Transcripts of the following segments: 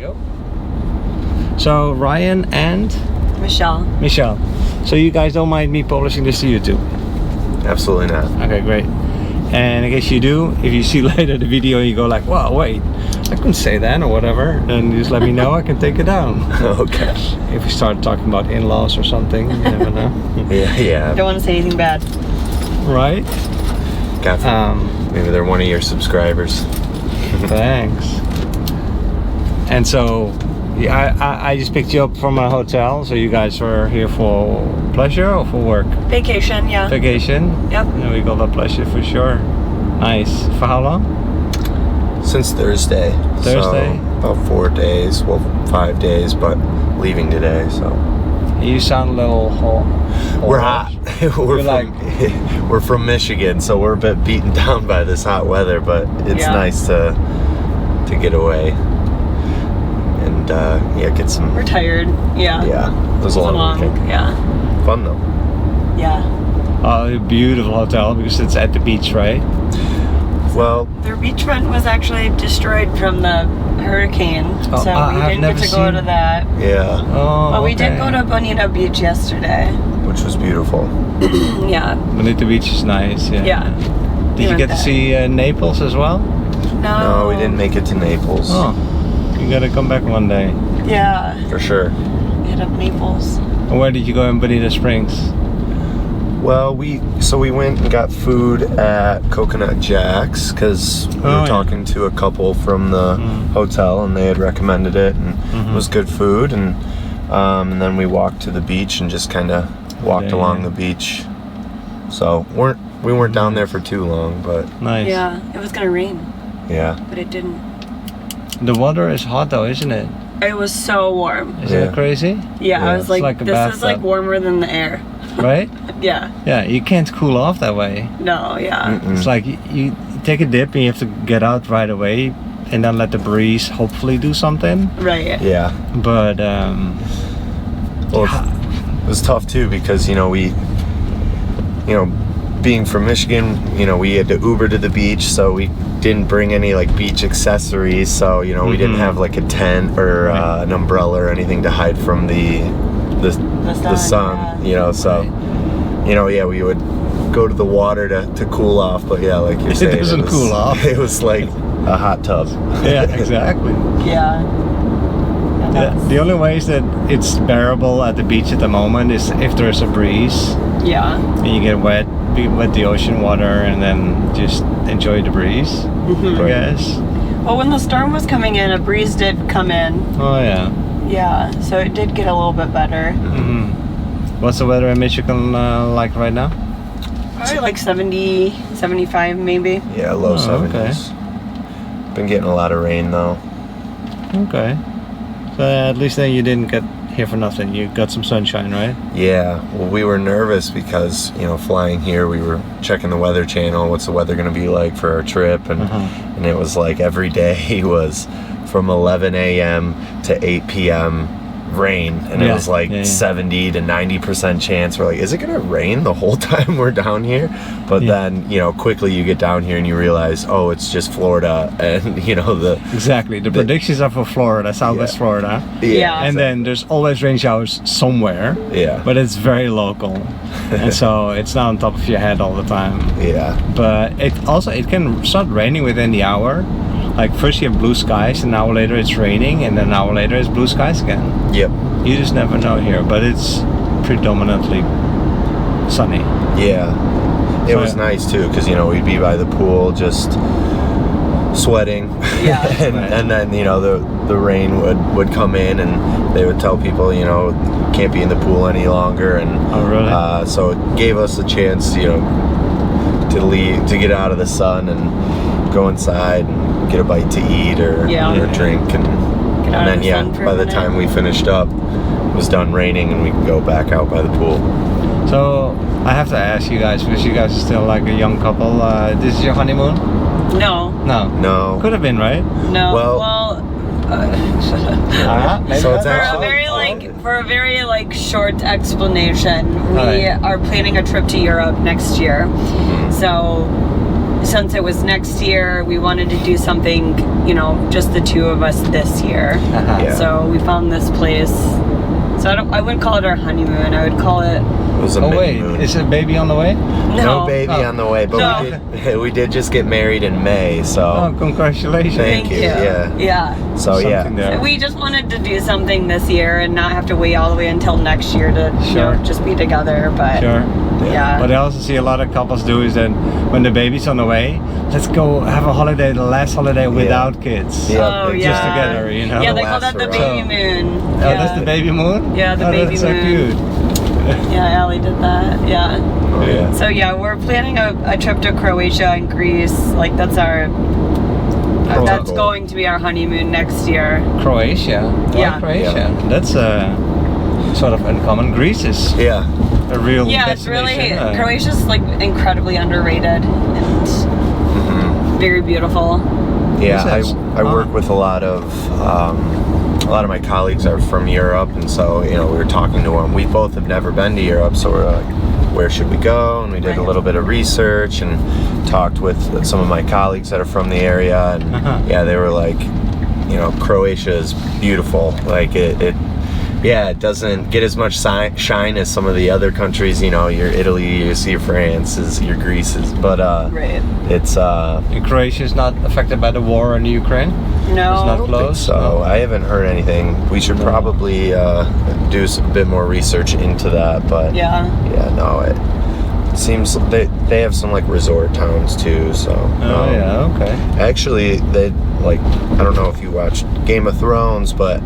go. So Ryan and Michelle. So you guys don't mind me publishing this to YouTube? Absolutely not. Okay, great. And in case you do, if you see later the video and you go like, wow, wait, I couldn't say that or whatever, then just let me know, I can take it down. Okay. If we start talking about in-laws or something, you never know. Yeah. Don't want to say anything bad. Right? Maybe they're one of your subscribers. Thanks. And so, yeah, I just picked you up from a hotel, so you guys were here for pleasure or for work? Vacation, yeah. Vacation? Yep. Yeah, we got that pleasure for sure. Nice. For how long? Since Thursday. Thursday? So about 4 days, well 5 days, but leaving today, so. You sound a little hot. We're hot. We're from Michigan, so we're a bit beaten down by this hot weather, but it's nice to get away and get some. We're tired. Yeah. Yeah. It was a long weekend. Yeah. Fun though. Yeah. Oh, a beautiful hotel because it's at the beach, right? Well, their beachfront was actually destroyed from the hurricane, so we didn't get to go to that. Yeah. Oh, but we did go to Bonita Beach yesterday, which was beautiful. Yeah. Bonita Beach is nice. Yeah. Yeah. Did you get to see Naples as well? No, we didn't make it to Naples. Oh, you gotta come back one day. Yeah. For sure. Hit up Naples. And where did you go in Bonita Springs? Well, we went and got food at Coconut Jack's because we were talking to a couple from the hotel and they had recommended it and it was good food and then we walked to the beach and just kind of walked along the beach. So we weren't down there for too long, but nice. Yeah, it was gonna rain. Yeah. But it didn't. The water is hot though, isn't it? It was so warm. Isn't it crazy? Yeah, I was like this is like warmer than the air. Right? Yeah. Yeah, you can't cool off that way. No, yeah. It's like you take a dip and you have to get out right away and then let the breeze hopefully do something. Right. Yeah. But well, it was tough too because being from Michigan, we had to Uber to the beach, so we didn't bring any like beach accessories, so we didn't have like a tent or an umbrella or anything to hide from the sun, so we would go to the water to cool off, but like you're saying, it doesn't cool off. It was like a hot tub. Yeah, exactly. Yeah. The only ways that it's bearable at the beach at the moment is if there's a breeze. Yeah. And you get wet the ocean water and then just enjoy the breeze, I guess. Well, when the storm was coming in, a breeze did come in. Oh yeah. Yeah, so it did get a little bit better. What's the weather in Michigan like right now? Probably like 70, 75 maybe. Yeah, low 70s. Been getting a lot of rain though. Okay. So at least then you didn't get here for nothing. You got some sunshine, right? Yeah. Well, we were nervous because, flying here, we were checking the Weather Channel. What's the weather going to be like for our trip? And it was like every day was from 11 a.m. to 8 p.m. rain, and it was like 70 to 90% chance. We're like, is it gonna rain the whole time we're down here? But then quickly you get down here and you realize, oh, it's just Florida, and the predictions are for Florida, Southwest Florida, and then there's always rain showers somewhere, but it's very local, and so it's not on top of your head all the time. But it can start raining within the hour. Like first you have blue skies, an hour later it's raining, and then an hour later it's blue skies again. Yep. You just never know here, but it's predominantly sunny. Yeah. It was nice too, because we'd be by the pool just sweating, and then the rain would come in, and they would tell people can't be in the pool any longer, and so it gave us a chance to leave, to get out of the sun and go inside and get a bite to eat or a drink, and then by the time we finished up, it was done raining and we could go back out by the pool. So I have to ask you guys, because you guys are still like a young couple, this is your honeymoon? No. Could have been, right? No. Well so it's for a very short explanation, we are planning a trip to Europe next year. So since it was next year, we wanted to do something, you know, just the two of us this year. So we found this place. So I wouldn't call it our honeymoon. I would call it. It was a wait, is a baby on the way? No baby on the way, but we did just get married in May, so. Oh, congratulations! Thank you. Yeah. So we just wanted to do something this year and not have to wait all the way until next year to you know, just be together. But What I also see a lot of couples do is that when the baby's on the way, let's go have a holiday, the last holiday without kids. Oh yeah. Just together, you know. Yeah, they call that the baby moon. Oh, that's the baby moon? Yeah, the baby moon. That's so cute. Yeah, Allie did that. Yeah. Oh, yeah. So yeah, we're planning a trip to Croatia and Greece. Like that's that's going to be our honeymoon next year. Croatia? Croatia. That's sort of uncommon. Greece is a real it's really, Croatia's like incredibly underrated and very beautiful. Yeah, I work with a lot of my colleagues are from Europe, and so, you know, we were talking to them. We both have never been to Europe, so we're like, where should we go? And we did a little bit of research and talked with some of my colleagues that are from the area, and they were like, you know, Croatia is beautiful. Like it doesn't get as much shine as some of the other countries, you know, your Italy, you see your France's, your Greece's, but it's and Croatia is not affected by the war in Ukraine? No, it's not close. So I haven't heard anything. We should probably do a bit more research into that, but it seems they have some like resort towns too, so actually they like, I don't know if you watched Game of Thrones, but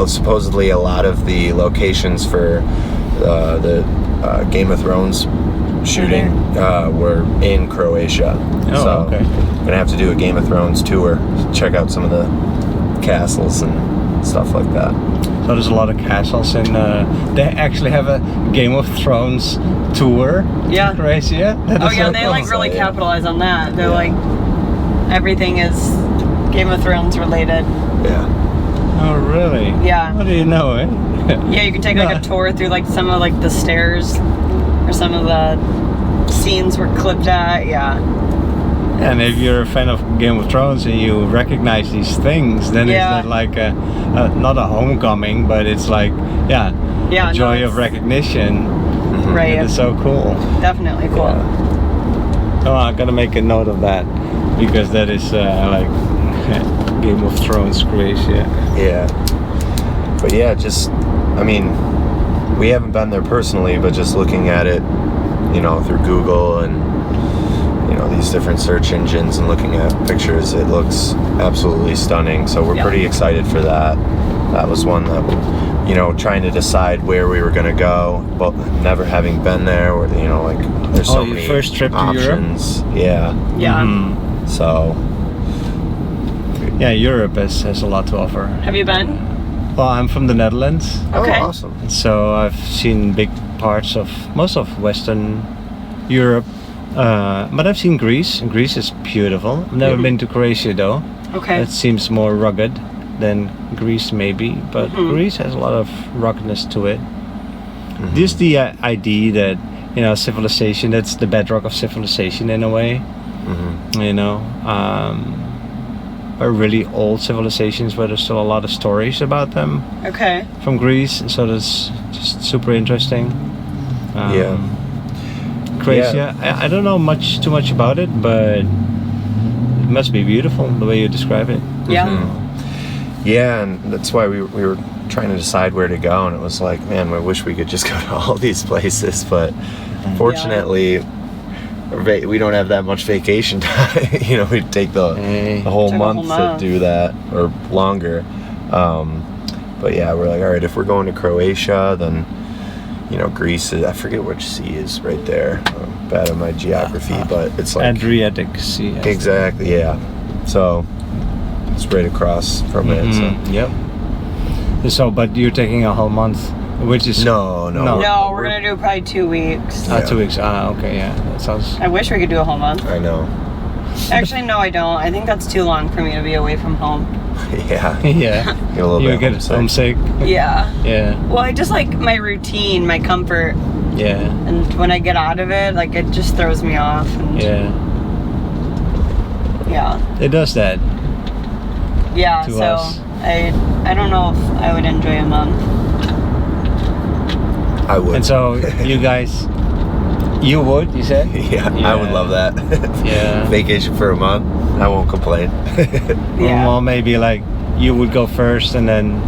supposedly a lot of the locations for the Game of Thrones shooting were in Croatia. I'm gonna have to do a Game of Thrones tour, check out some of the castles and stuff like that. So there's a lot of castles, and they actually have a Game of Thrones tour in Croatia. They like really capitalize on that. They're like, everything is Game of Thrones related. Oh really? Yeah. What do you know, eh? Yeah, you can take like a tour through like some of like the stairs or some of the scenes were clipped at. And if you're a fan of Game of Thrones and you recognize these things, then it's not like not a homecoming, but it's like a joy of recognition. Right. It's so cool. Definitely cool. Oh, I gotta make a note of that, because that is like Game of Thrones Croatia. But just, I mean, we haven't been there personally, but just looking at it, you know, through Google and, you know, these different search engines and looking at pictures, it looks absolutely stunning. So we're pretty excited for that. That was one that, you know, trying to decide where we were going to go, but never having been there, or, you know, like there's so many first trip options. To Europe? So Europe has a lot to offer. Have you been? Well, I'm from the Netherlands. Okay. Oh, awesome. So I've seen big parts of most of Western Europe, but I've seen Greece. Greece is beautiful. I've never been to Croatia though. Okay. It seems more rugged than Greece maybe, but Greece has a lot of ruggedness to it. Just the idea that, you know, civilization, that's the bedrock of civilization in a way. You know, are really old civilizations where there's still a lot of stories about them. Okay. From Greece, so that's just super interesting. Croatia, I don't know too much about it, but it must be beautiful the way you describe it. Yeah, and that's why we were trying to decide where to go, and it was like, man, I wish we could just go to all these places, but fortunately we don't have that much vacation time. You know, we'd take the whole month to do that, or longer. But we're like, all right, if we're going to Croatia, then, you know, Greece is, I forget which sea is right there. I'm bad at my geography, but it's like Adriatic Sea. Exactly, so it's right across from it. So, but you're taking a whole month, which is no, we're gonna do probably 2 weeks. 2 weeks. Okay, that sounds. I wish we could do a whole month. I know. Actually, no, I don't. I think that's too long for me to be away from home. You get homesick. Well, I just like my routine, my comfort. And when I get out of it, like, it just throws me off. And Yeah. It does that. Yeah, to so us. I don't know if I would enjoy a month. I would. And so you guys, you would, you said? Yeah, I would love that. Yeah. Vacation for a month, I won't complain. Yeah. Well, maybe like you would go first and then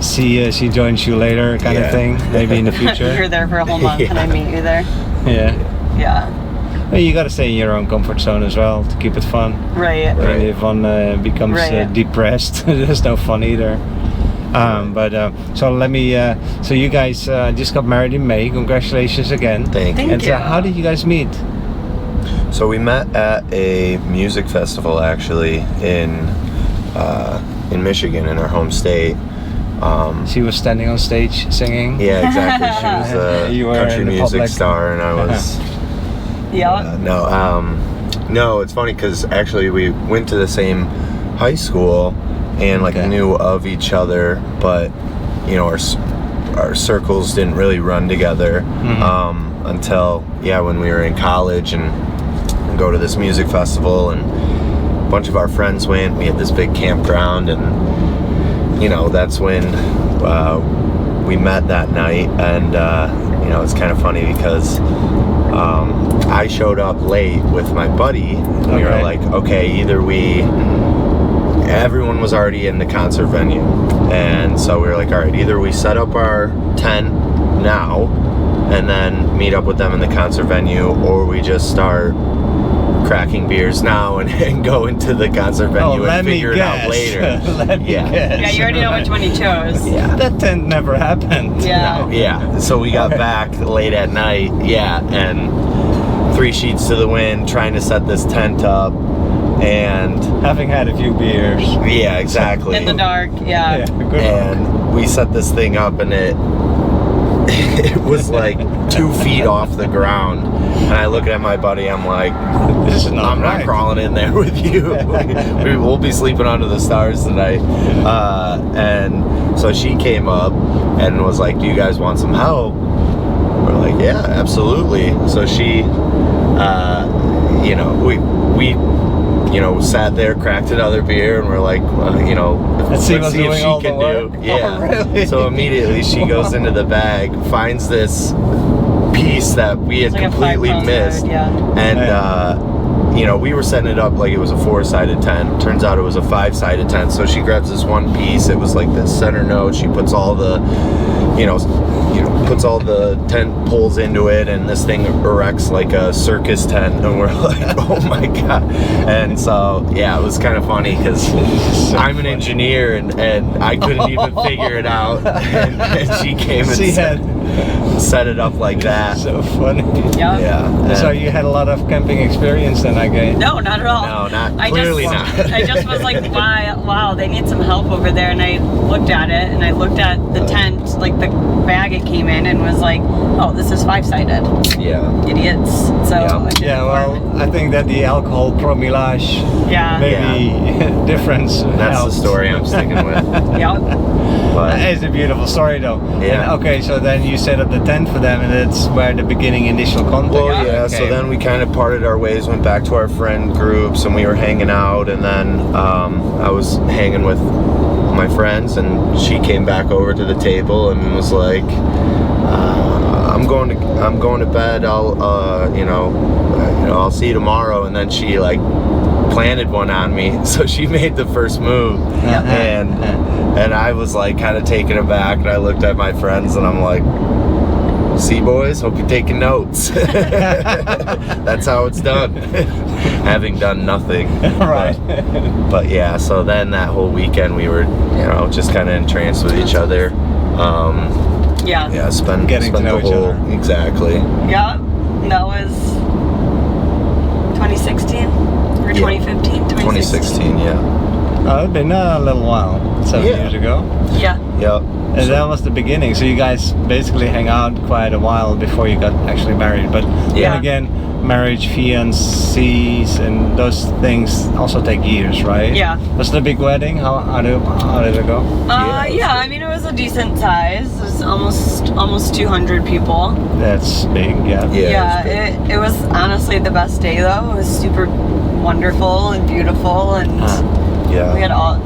she joins you later kind of thing, maybe in the future. You're there for a whole month and I meet you there. Yeah. Yeah. Well, you got to stay in your own comfort zone as well to keep it fun. Right. And if one becomes depressed, there's no fun either. So let me. So you guys just got married in May. Congratulations again. Thank you. And so how did you guys meet? So we met at a music festival actually in Michigan, in our home state. She was standing on stage singing. Yeah, exactly. She was a country music star, and I was. Yeah. No, it's funny because actually we went to the same high school and like knew of each other, but you know our circles didn't really run together until when we were in college and go to this music festival, and a bunch of our friends went. We had this big campground, and you know that's when we met that night, and you know it's kind of funny because I showed up late with my buddy. We were like, okay, either everyone was already in the concert venue, and so we were like, all right, either we set up our tent now and then meet up with them in the concert venue, or we just start cracking beers now and go into the concert venue and figure it out later. Let me guess. Yeah, you already know which one he chose. Yeah. That tent never happened. Yeah. No, yeah. So we got back late at night, and 3 sheets to the wind, trying to set this tent up, and having had a few beers. Yeah, exactly. In the dark, yeah. Good and we set this thing up, and it was like 2 feet off the ground. And I look at my buddy, I'm like, this is not I'm not crawling in there with you. We will be sleeping under the stars tonight. And so she came up and was like, do you guys want some help? We're like, yeah, absolutely. So she, you know, we sat there, cracked another beer, and we're like, you know, let's see if she can do. Yeah. Oh, really? So immediately she goes into the bag, finds this piece that we had completely missed, and you know, we were setting it up like it was a 4-sided tent. Turns out it was a 5-sided tent. So she grabs this one piece. It was like this center node. She puts all the, puts all the tent poles into it, and this thing erects like a circus tent. And we're like, oh my god! And so yeah, it was kind of funny because I'm an engineer and I couldn't even figure it out, and she came and set it up like that. So funny. Yeah. Yeah. So you had a lot of camping experience then, I guess? No, not at all. No, not clearly not. I just was like, wow, they need some help over there. And I looked at it, and I looked at the tent, like the bag it came in, and was like, oh, this is 5-sided. Yeah. Idiots. So yeah, well, I think that the alcohol promillage maybe difference. That's helped. the story I'm sticking with. Yep. But It's a beautiful story though. Yeah. And, okay, so then you set up the tent for them, and that's where the beginning initial contact. well, yeah. So then we kind of parted our ways, went back to our friend groups, and we were hanging out. And then I was hanging with my friends, and she came back over to the table and was like, I'm going to bed. I'll see you tomorrow. And then she like planted one on me, so she made the first move, and I was like kind of taken aback, and I looked at my friends and I'm like, see boys, hope you're taking notes. That's how it's done. Having done nothing. Right. But yeah, so then that whole weekend we were, just kind of entranced with each other. Spent to know the each whole other. Exactly. Yeah, that was 2016 or 2015. 2016, yeah. It's been a little while, 7 years ago. Yeah. Yep. And that was the beginning. So you guys basically hang out quite a while before you got actually married. But then again, marriage, fiancés, and those things also take years, right? Yeah. Was it a big wedding? How did it go? Yeah, I mean, it was a decent size. It was almost 200 people. That's big, yeah. It was honestly the best day though. It was super wonderful and beautiful, and we had a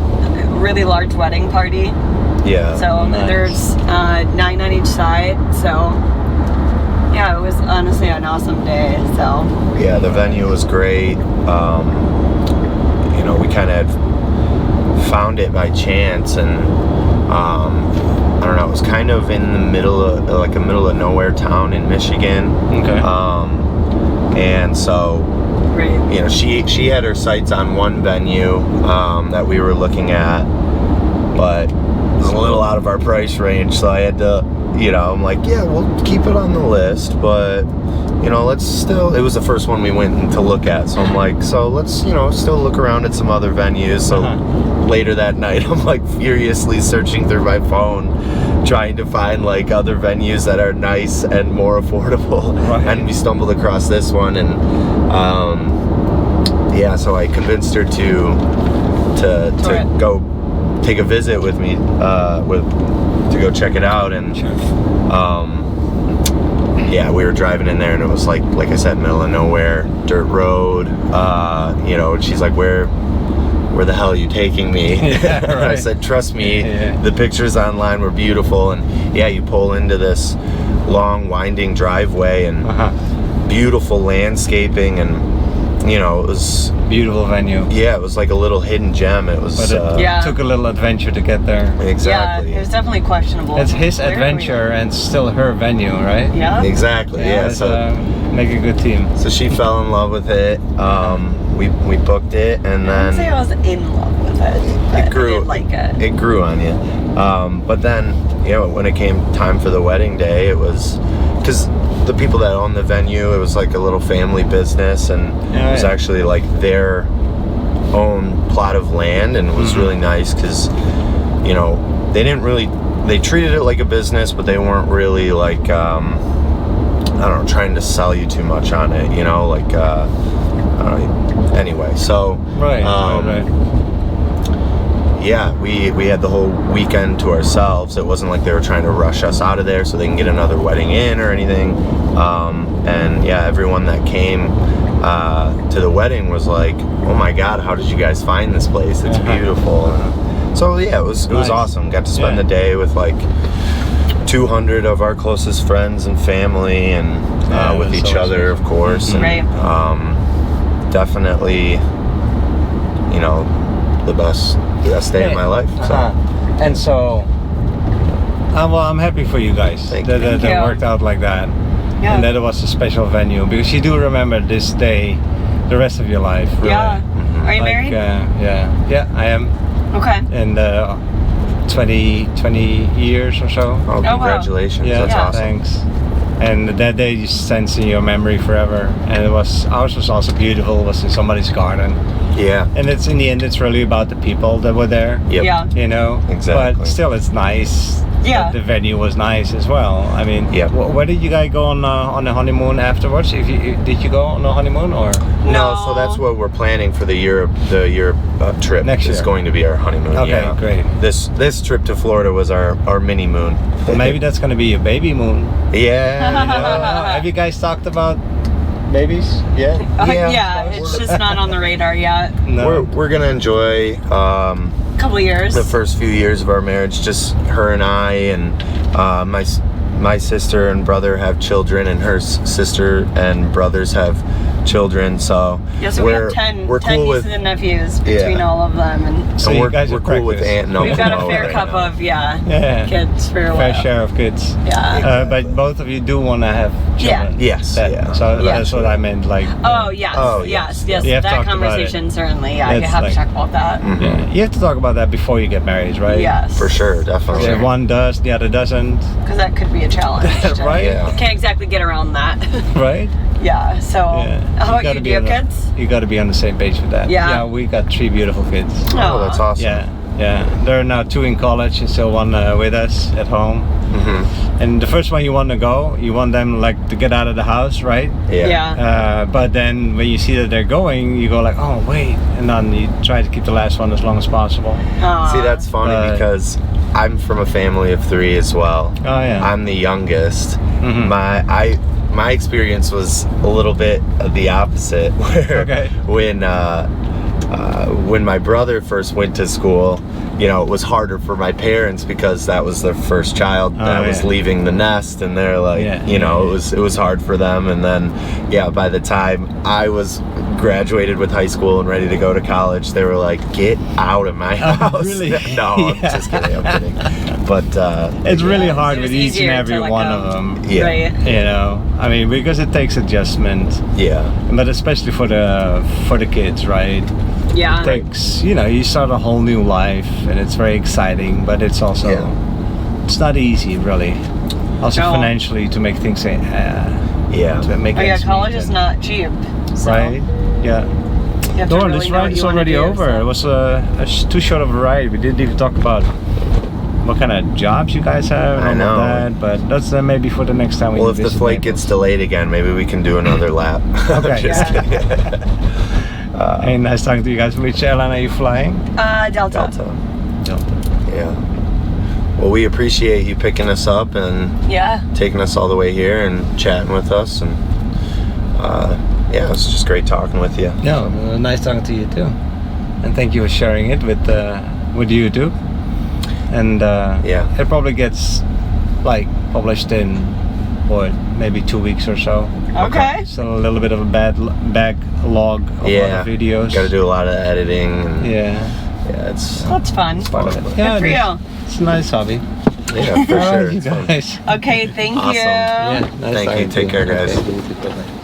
really large wedding party. Yeah. So there's 9 on each side. So yeah, it was honestly an awesome day. So yeah, the venue was great. You know, we kind of found it by chance, and I don't know, it was kind of in the middle of like a middle of nowhere town in Michigan. Okay. And so, you know, she had her sights on one venue that we were looking at, but it was a little out of our price range, so I had to, you know, I'm like, yeah, we'll keep it on the list, but you know, let's still, it was the first one we went to look at, so I'm like, so let's, you know, still look around at some other venues. So later that night, I'm like furiously searching through my phone, trying to find like other venues that are nice and more affordable. And we stumbled across this one, and yeah, so I convinced her to go take a visit with me, to go check it out. And yeah, we were driving in there, and it was like I said, middle of nowhere, dirt road. You know, and she's like, where the hell are you taking me? Yeah, right. I said, trust me, the pictures online were beautiful. And yeah, you pull into this long winding driveway, and beautiful landscaping, and you know, it was beautiful venue. Yeah, it was like a little hidden gem. It was, but it took a little adventure to get there. Exactly. Yeah, it was definitely questionable. It's his adventure and still her venue, right? Yeah. Exactly. Yeah. So make a good team. So she fell in love with it. We booked it, and then I wouldn't say I was in love with it. It grew. I did like it. It grew on you. But then, you know, when it came time for the wedding day, it was because the people that owned the venue, it was like a little family business, and it was actually like their own plot of land, and it was really nice because, you know, they treated it like a business, but they weren't really like, I don't know, trying to sell you too much on it, you know, like, I don't know, anyway, so, yeah, we had the whole weekend to ourselves. It wasn't like they were trying to rush us out of there so they can get another wedding in or anything. And yeah, everyone that came to the wedding was like, oh my God, how did you guys find this place? It's beautiful. So yeah, it was awesome. Got to spend the day with like 200 of our closest friends and family, and with each other, of course. And, definitely, you know, the best day of my life. So. And so, well, I'm happy for you guys that it worked out like that, and that it was a special venue, because you do remember this day the rest of your life. Really. Yeah. Are you married? Yeah, I am. Okay. And 20 years or so. Oh, congratulations! Wow. Yeah, that's awesome. Thanks. And that day just stands in your memory forever. And ours was also beautiful. It was in somebody's garden. Yeah. And it's in the end, it's really about the people that were there. Yep. Yeah. You know. Exactly. But still, it's nice. Yeah. The venue was nice as well. I mean, where did you guys go on the honeymoon afterwards? Did you go on a honeymoon or? No. So that's what we're planning for the Europe trip. Next year. Is going to be our honeymoon. Okay, great. This trip to Florida was our mini moon. Well, maybe that's going to be your baby moon. Yeah. Have you guys talked about babies yet? Yeah, it's just not on the radar yet. No. We're gonna enjoy couple years. The first few years of our marriage, just her and I, and my sister and brother have children, and her sister and brothers have children. So so we have 10 nieces and nephews between all of them, and so we're cool with aunt and uncle. We've got a fair cup of kids for a while. Fair share of kids. Yeah. But both of you do want to have children. Yes. So that's what I meant. Like. Yes. That conversation certainly. Yeah, you have to talk about that. Mm-hmm. Yeah, you have to talk about that before you get married, right? Yes. For sure, definitely. If one does, the other doesn't. Because that could be a challenge. Right? Yeah. Can't exactly get around that. Right? Yeah. So, how about you? Do you have kids? You got to be on the same page with that. Yeah. Yeah, we got 3 beautiful kids. Oh, that's awesome. Yeah. There are now 2 in college, and still one with us at home. Mm-hmm. And the first one you want to go, you want them like to get out of the house, right? Yeah. But then when you see that they're going, you go like, oh wait, and then you try to keep the last one as long as possible. See, that's funny because I'm from a family of 3 as well. Oh yeah. I'm the youngest. Mm-hmm. my experience was a little bit of the opposite. Where when my brother first went to school, you know, it was harder for my parents because that was their first child that was leaving the nest, and they're like, it was hard for them. And then, by the time I was graduated with high school and ready to go to college, they were like, "Get out of my house!" Really? No, I'm just kidding. I'm kidding. But it's really hard with each and every one of them. Right. You know, I mean, because it takes adjustment. Yeah. But especially for the kids, right? Yeah. It takes, you know, you start a whole new life, and it's very exciting, but it's also it's not easy, really. Also financially, to make things to make college is not cheap. So. Right? Yeah. Doran, this ride is already over. It was too short of a ride. We didn't even talk about what kind of jobs you guys have. I know that, but that's maybe for the next time. Well, if the flight gets delayed again, maybe we can do another lap. Okay. Just kidding. Hey, nice talking to you guys. Which airline are you flying? Delta. Yeah. Well, we appreciate you picking us up and taking us all the way here and chatting with us, and it was just great talking with you. Yeah, nice talking to you too, and thank you for sharing it with YouTube. And it probably gets like published in maybe 2 weeks or so. Okay. So a little bit of a backlog of a lot of videos. Got to do a lot of editing. And that's fun. It's part of it. Good for you. It's a nice hobby. Yeah, for sure. You guys. Okay, thank you. Awesome. Yeah, nice Thank you. Take care, guys. Okay.